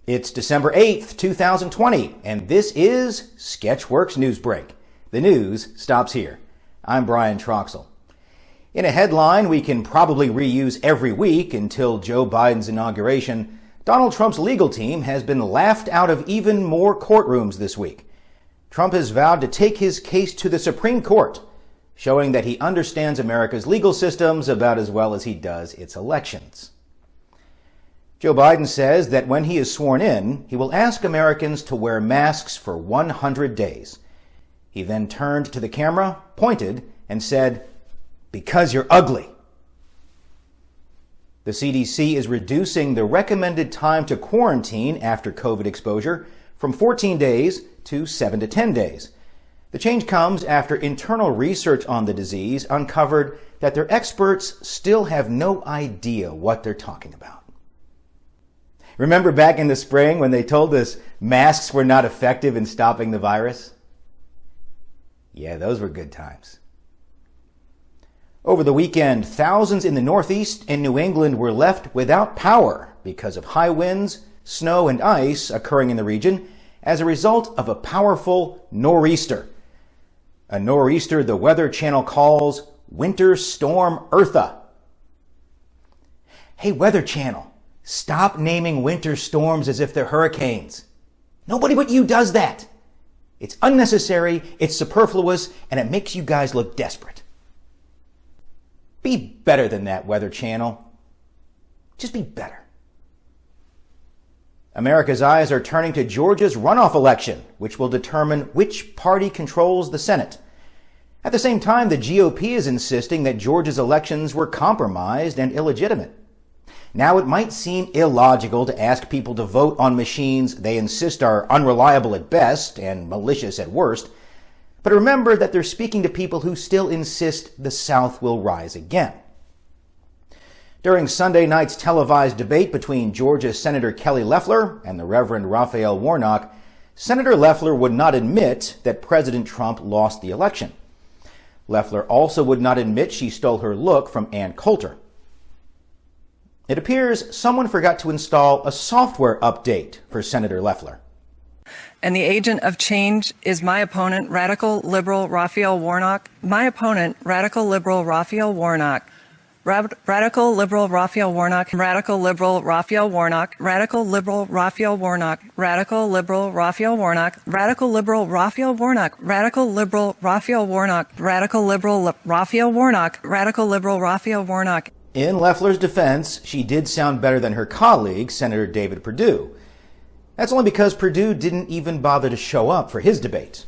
It's December 8th, 2020, and this is Sketchworks NewsBrake. The news stops here. I'm Brian Troxell. In a headline we can probably reuse every week until Joe Biden's inauguration, Donald Trump's legal team has been laughed out of even more courtrooms this week. Trump has vowed to take his case to the Supreme Court, showing that he understands America's legal systems about as well as he does its elections. Joe Biden says that when he is sworn in, he will ask Americans to wear masks for 100 days. He then turned to the camera, pointed, and said, "Because you're ugly." The CDC is reducing the recommended time to quarantine after COVID exposure from 14 days to 7 to 10 days. The change comes after internal research on the disease uncovered that their experts still have no idea what they're talking about. Remember back in the spring when they told us masks were not effective in stopping the virus? Yeah, those were good times. Over the weekend, thousands in the Northeast and New England were left without power because of high winds, snow, and ice occurring in the region as a result of a powerful nor'easter. A nor'easter the Weather Channel calls Winter Storm Eartha. Hey, Weather Channel, stop naming winter storms as if they're hurricanes. Nobody but you does that. It's unnecessary, it's superfluous, and it makes you guys look desperate. Be better than that, Weather Channel. Just be better. America's eyes are turning to Georgia's runoff election, which will determine which party controls the Senate. At the same time, the GOP is insisting that Georgia's elections were compromised and illegitimate. Now, it might seem illogical to ask people to vote on machines they insist are unreliable at best and malicious at worst, but remember that they're speaking to people who still insist the South will rise again. During Sunday night's televised debate between Georgia Senator Kelly Loeffler and the Reverend Raphael Warnock, Senator Loeffler would not admit that President Trump lost the election. Loeffler also would not admit she stole her look from Ann Coulter. It appears someone forgot to install a software update for Senator Loeffler. And the agent of change is my opponent, radical liberal Raphael Warnock. My opponent, radical liberal Raphael Warnock. Radical liberal Raphael Warnock. Radical liberal Raphael Warnock. Radical liberal Raphael Warnock. Radical liberal Raphael Warnock. Radical liberal Raphael Warnock. Radical liberal Raphael Warnock. Radical liberal Raphael Warnock. Radical liberal Raphael Warnock. In Loeffler's defense, she did sound better than her colleague, Senator David Perdue. That's only because Perdue didn't even bother to show up for his debate.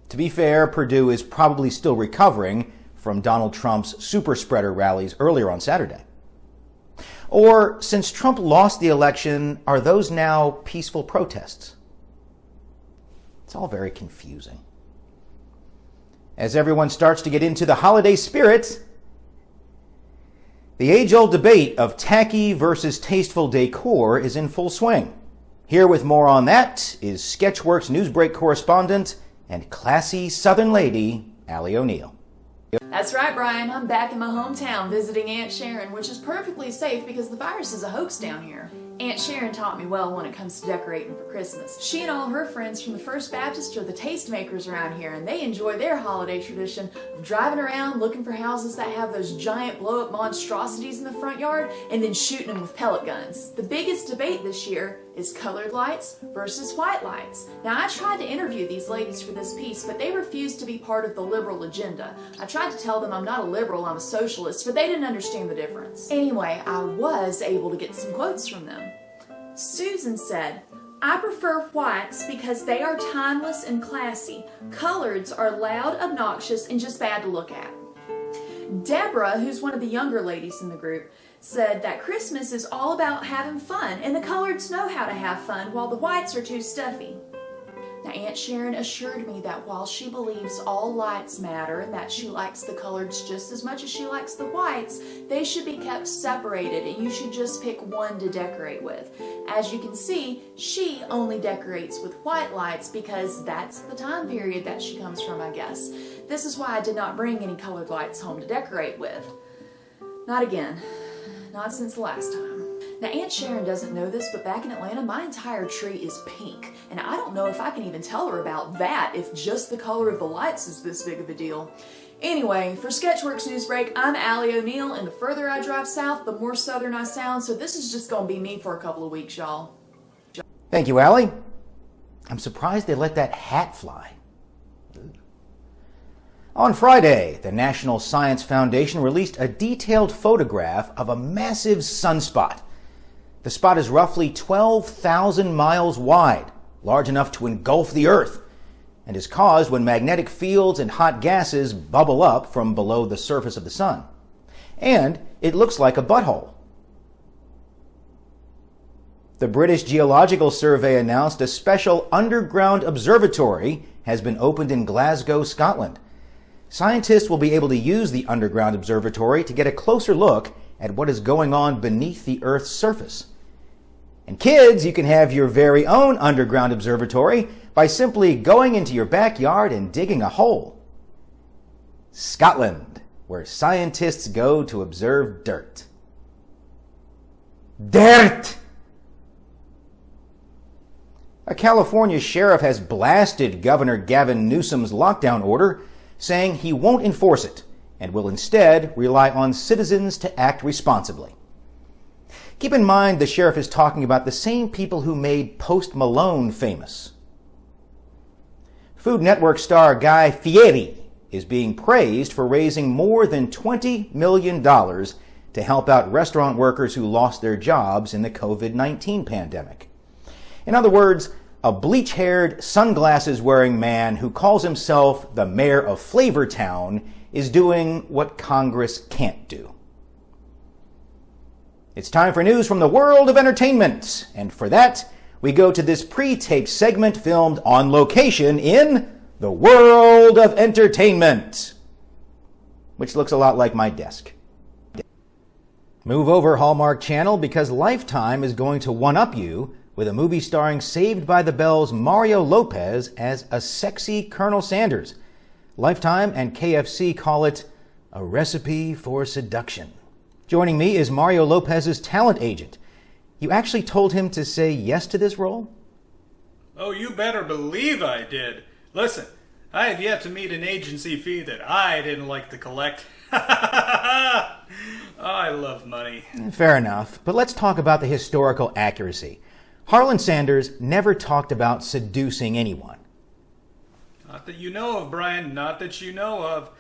To be fair, Perdue is probably still recovering from Donald Trump's super spreader rallies earlier on Saturday. Or, since Trump lost the election, are those now peaceful protests? It's all very confusing. As everyone starts to get into the holiday spirit, the age-old debate of tacky versus tasteful decor is in full swing. Here with more on that is Sketchworks NewsBrake correspondent and classy Southern lady, Allie O'Neill. That's right, Brian. I'm back in my hometown visiting Aunt Sharon, which is perfectly safe because the virus is a hoax down here. Aunt Sharon taught me well when it comes to decorating for Christmas. She and all her friends from the First Baptist are the tastemakers around here, and they enjoy their holiday tradition of driving around looking for houses that have those giant blow-up monstrosities in the front yard and then shooting them with pellet guns. The biggest debate this year is colored lights versus white lights. Now, I tried to interview these ladies for this piece, but they refused to be part of the liberal agenda. I tried to tell them I'm not a liberal, I'm a socialist, but they didn't understand the difference. Anyway, I was able to get some quotes from them. Susan said, "I prefer whites because they are timeless and classy. Coloreds are loud, obnoxious, and just bad to look at." Deborah, who's one of the younger ladies in the group, said that Christmas is all about having fun, and the coloreds know how to have fun, while the whites are too stuffy. Now, Aunt Sharon assured me that while she believes all lights matter and that she likes the coloreds just as much as she likes the whites, they should be kept separated and you should just pick one to decorate with. As you can see, she only decorates with white lights because that's the time period that she comes from, I guess. This is why I did not bring any colored lights home to decorate with. Not again. Not since the last time. Now, Aunt Sharon doesn't know this, but back in Atlanta, my entire tree is pink. And I don't know if I can even tell her about that if just the color of the lights is this big of a deal. Anyway, for Sketchworks NewsBrake, I'm Allie O'Neill, and the further I drive south, the more southern I sound, so this is just gonna be me for a couple of weeks, y'all. Thank you, Allie. I'm surprised they let that hat fly. On Friday, the National Science Foundation released a detailed photograph of a massive sunspot. The spot is roughly 12,000 miles wide, large enough to engulf the Earth, and is caused when magnetic fields and hot gases bubble up from below the surface of the sun. And it looks like a butthole. The British Geological Survey announced a special underground observatory has been opened in Glasgow, Scotland. Scientists will be able to use the underground observatory to get a closer look at what is going on beneath the Earth's surface. And kids, you can have your very own underground observatory by simply going into your backyard and digging a hole. Scotland, where scientists go to observe dirt. Dirt! A California sheriff has blasted Governor Gavin Newsom's lockdown order, saying he won't enforce it and will instead rely on citizens to act responsibly. Keep in mind the sheriff is talking about the same people who made Post Malone famous. Food Network star Guy Fieri is being praised for raising more than $20 million to help out restaurant workers who lost their jobs in the COVID-19 pandemic. In other words, a bleach-haired, sunglasses-wearing man who calls himself the mayor of Flavortown is doing what Congress can't do. It's time for news from the world of entertainment, and for that, we go to this pre-taped segment filmed on location in the world of entertainment, which looks a lot like my desk. Move over, Hallmark Channel, because Lifetime is going to one-up you with a movie starring Saved by the Bell's Mario Lopez as a sexy Colonel Sanders. Lifetime and KFC call it a recipe for seduction. Joining me is Mario Lopez's talent agent. You actually told him to say yes to this role? Oh, you better believe I did. Listen, I have yet to meet an agency fee that I didn't like to collect. I love money. Fair enough, but let's talk about the historical accuracy. Harlan Sanders never talked about seducing anyone. Not that you know of, Brian, not that you know of.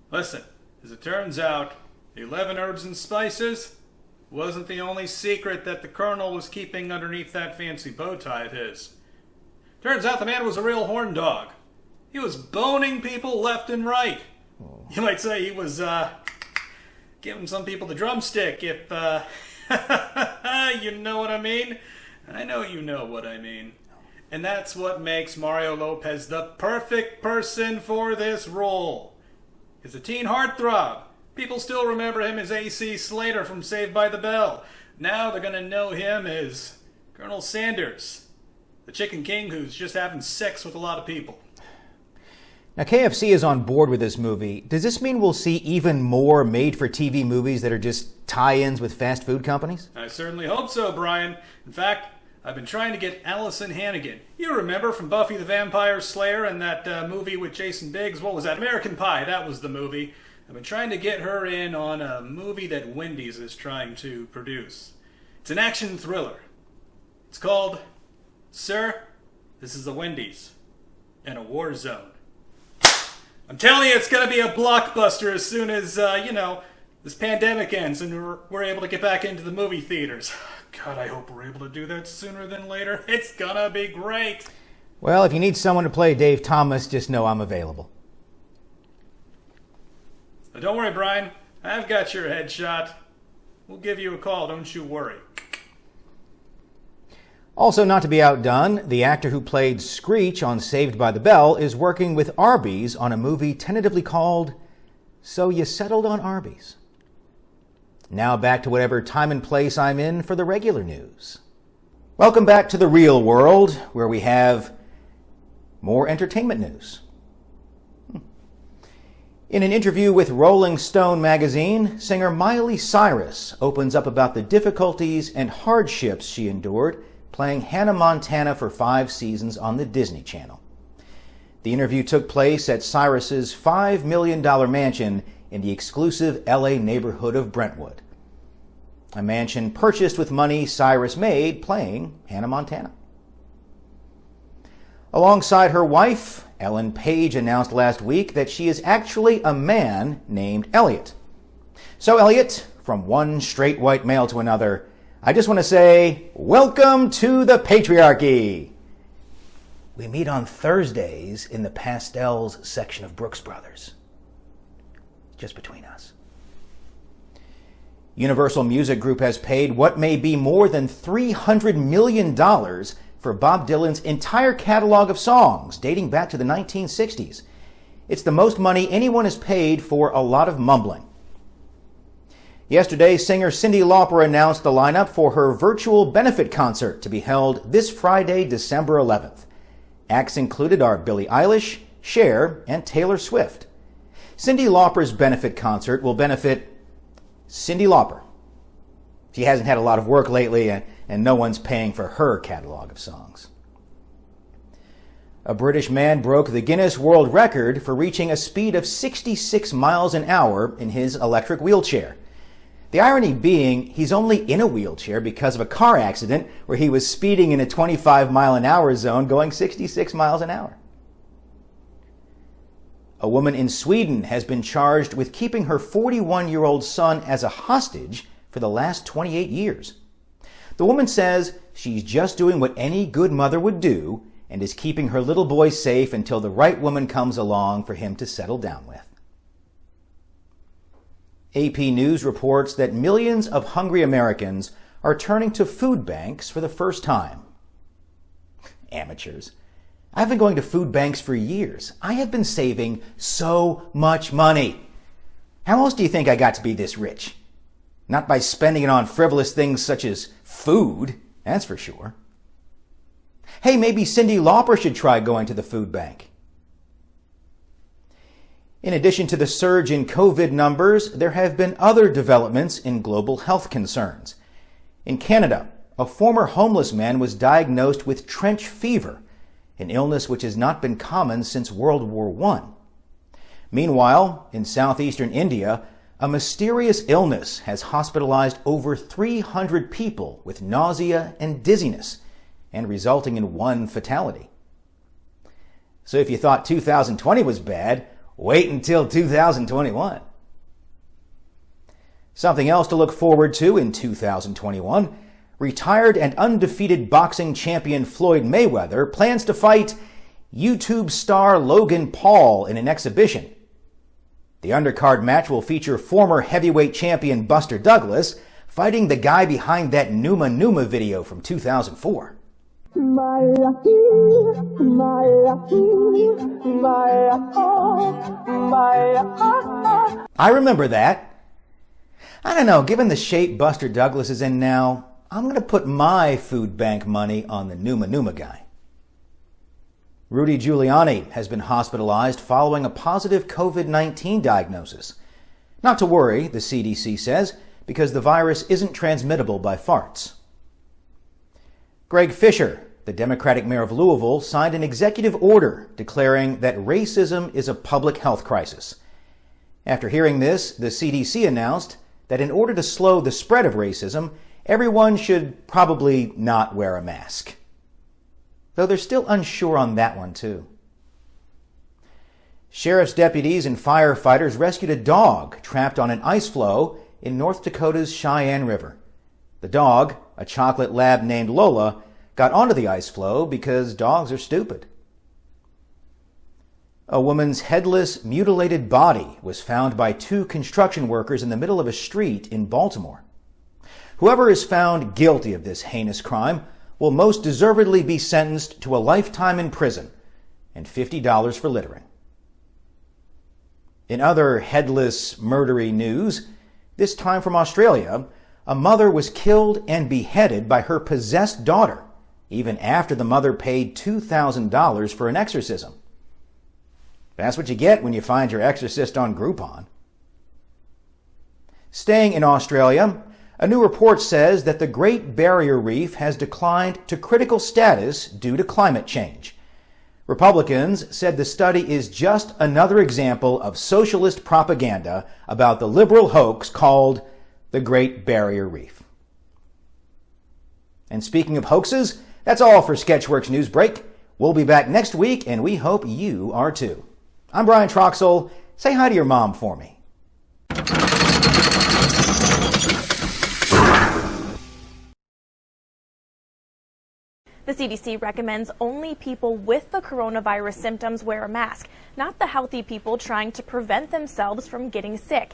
Listen, as it turns out, the 11 herbs and spices wasn't the only secret that the Colonel was keeping underneath that fancy bow tie of his. Turns out the man was a real horn dog. He was boning people left and right. Oh. You might say he was giving some people the drumstick if, you know what I mean? I know you know what I mean. And that's what makes Mario Lopez the perfect person for this role. He's a teen heartthrob. People still remember him as A.C. Slater from Saved by the Bell. Now they're going to know him as Colonel Sanders, the Chicken King who's just having sex with a lot of people. Now, KFC is on board with this movie. Does this mean we'll see even more made-for-TV movies that are just tie-ins with fast food companies? I certainly hope so, Brian. In fact, I've been trying to get Allison Hannigan. You remember from Buffy the Vampire Slayer and that movie with Jason Biggs? What was that? American Pie. That was the movie. I've been trying to get her in on a movie that Wendy's is trying to produce. It's an action thriller. It's called, Sir, This is a Wendy's in a War Zone. I'm telling you, it's going to be a blockbuster as soon as, this pandemic ends and we're able to get back into the movie theaters. God, I hope we're able to do that sooner than later. It's going to be great. Well, if you need someone to play Dave Thomas, just know I'm available. Now, don't worry, Brian. I've got your headshot. We'll give you a call, don't you worry. Also, not to be outdone, the actor who played Screech on Saved by the Bell is working with Arby's on a movie tentatively called So You Settled on Arby's. Now back to whatever time and place I'm in for the regular news. Welcome back to the real world, where we have more entertainment news. In an interview with Rolling Stone magazine, singer Miley Cyrus opens up about the difficulties and hardships she endured playing Hannah Montana for 5 seasons on the Disney Channel. The interview took place at Cyrus's $5 million mansion in the exclusive LA neighborhood of Brentwood, a mansion purchased with money Cyrus made playing Hannah Montana. Alongside her wife, Ellen Page announced last week that she is actually a man named Elliot. So Elliot, from one straight white male to another, I just want to say, welcome to the patriarchy. We meet on Thursdays in the pastels section of Brooks Brothers. Just between us. Universal Music Group has paid what may be more than $300 million for Bob Dylan's entire catalog of songs dating back to the 1960s. It's the most money anyone has paid for a lot of mumbling. Yesterday, singer Cyndi Lauper announced the lineup for her virtual benefit concert to be held this Friday, December 11th. Acts included are Billie Eilish, Cher, and Taylor Swift. Cyndi Lauper's benefit concert will benefit Cyndi Lauper. She hasn't had a lot of work lately, and no one's paying for her catalog of songs. A British man broke the Guinness World Record for reaching a speed of 66 miles an hour in his electric wheelchair. The irony being, he's only in a wheelchair because of a car accident where he was speeding in a 25-mile-an-hour zone going 66 miles an hour. A woman in Sweden has been charged with keeping her 41-year-old son as a hostage for the last 28 years. The woman says she's just doing what any good mother would do and is keeping her little boy safe until the right woman comes along for him to settle down with. AP News reports that millions of hungry Americans are turning to food banks for the first time. Amateurs. I've been going to food banks for years. I have been saving so much money. How else do you think I got to be this rich? Not by spending it on frivolous things such as food, that's for sure. Hey, maybe Cyndi Lauper should try going to the food bank. In addition to the surge in COVID numbers, there have been other developments in global health concerns. In Canada, a former homeless man was diagnosed with trench fever, an illness which has not been common since World War I. Meanwhile, in southeastern India, a mysterious illness has hospitalized over 300 people with nausea and dizziness, and resulting in 1 fatality. So if you thought 2020 was bad, wait until 2021. Something else to look forward to in 2021. Retired and undefeated boxing champion Floyd Mayweather plans to fight YouTube star Logan Paul in an exhibition. The undercard match will feature former heavyweight champion Buster Douglas fighting the guy behind that Numa Numa video from 2004. I remember that. I don't know, given the shape Buster Douglas is in now, I'm going to put my food bank money on the Numa Numa guy. Rudy Giuliani has been hospitalized following a positive COVID-19 diagnosis. Not to worry, the CDC says, because the virus isn't transmittable by farts. Greg Fisher, the Democratic mayor of Louisville, signed an executive order declaring that racism is a public health crisis. After hearing this, the CDC announced that in order to slow the spread of racism, everyone should probably not wear a mask. Though they're still unsure on that one, too. Sheriff's deputies and firefighters rescued a dog trapped on an ice floe in North Dakota's Cheyenne River. The dog, a chocolate lab named Lola, got onto the ice floe because dogs are stupid. A woman's headless, mutilated body was found by 2 construction workers in the middle of a street in Baltimore. Whoever is found guilty of this heinous crime will most deservedly be sentenced to a lifetime in prison and $50 for littering. In other headless, murdery news, this time from Australia, a mother was killed and beheaded by her possessed daughter, even after the mother paid $2,000 for an exorcism. That's what you get when you find your exorcist on Groupon. Staying in Australia, a new report says that the Great Barrier Reef has declined to critical status due to climate change. Republicans said the study is just another example of socialist propaganda about the liberal hoax called the Great Barrier Reef. And speaking of hoaxes, that's all for Sketchworks NewsBrake. We'll be back next week, and we hope you are too. I'm Brian Troxel. Say hi to your mom for me. The CDC recommends only people with the coronavirus symptoms wear a mask, not the healthy people trying to prevent themselves from getting sick.